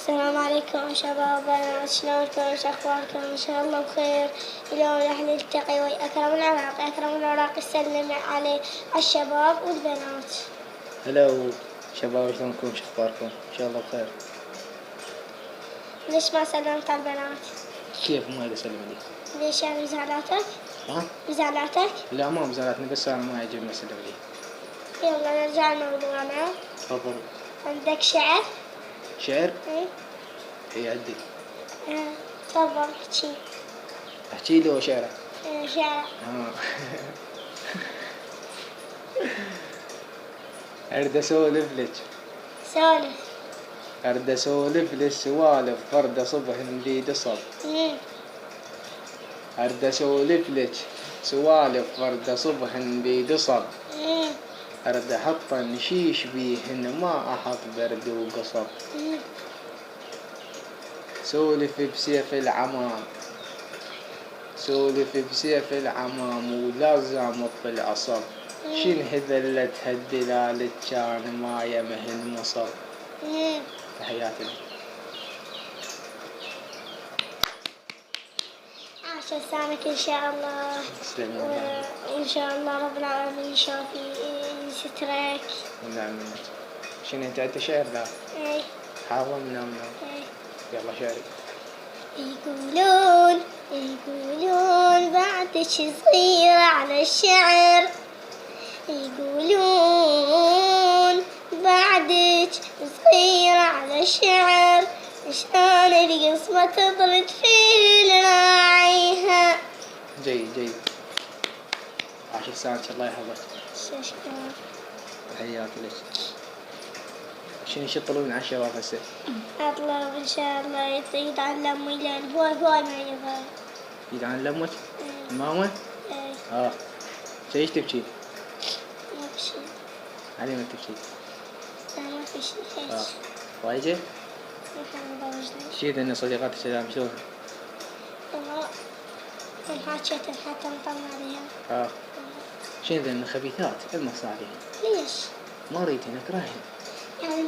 السلام عليكم شباب وبنات، شلونكم؟ شو اخباركم؟ ان شاء الله بخير. اليوم راح نلتقي ويا اكرم العراقي. اكرم العراقي يسلم على الشباب والبنات. هلا شباب، شلونكم؟ شو اخباركم؟ ان شاء الله بخير. ليش ما سلمت على البنات؟ كيف ما اسلم عليك؟ ليش يعني مزعلاتك؟ ها؟ مزعلاتك؟ لا ما مزعلتني، بس انا ما يعجبني اسلم عليك. يلا نرجع لموضوعنا. تفضل. عندك شعر؟ شعر؟ ايه؟ اي عندي. تفضل احكي. احكي لي شعرك. شعر. اريد اسولف لك. سولف. اريد اسولف لك سوالف فرد صبح بيد صب. اريد اسولف لك سوالف فرد صبح بيد صب. اريد احط نشيش بيهن ما احط برد وقصب. سولف بسيف العمام، سولف بسيف العمام ولازم العصب. شن هذلت هالدلالة كان ما يمه المصب. تحياتي. عاش لسانك ان شاء الله. وان شاء الله رب العالمين يشافي سترك. نعم. شنو انت عندك شعر؟ لا. اي. حاضر. نعم. يلا شعري. يقولون بعدك صغيرة على الشعر. يقولون بعدك صغيرة على الشعر. شلون القصمة تضرب في راعيها. جيد. عاش لسانك، الله يحفظك. شكرا. تحياتي لك. شنو تطلبين على الشباب هسه؟ اطلب ان شاء الله يتعلم لان هواي ما يبغى. يتعلم لك؟ ماما؟ ايه. ليش تبكي؟ ما في شيء. علي ما تبكي؟ لا ما في شيء. هيك. وايجه؟ نحن ضوجنا. شي ذني صديقاتي سلام شلون؟ والله انحكت حتى نطلع عليها. شنو ذني خبيثات؟ اما صالحين. ليش؟ ما اريدهن، اكرههن. يعني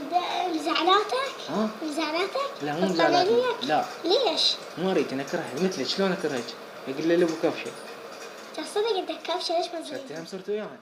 مزعلاتك؟ ها؟ مزعلاتك؟ لا مو مزعلاتي. لا. ليش؟ ما اريدهن، اكرههن مثلك. شلون اكرهك؟ يقول لي ابو كبشه. تصدق انك كبشه ليش ما صرت وياهن.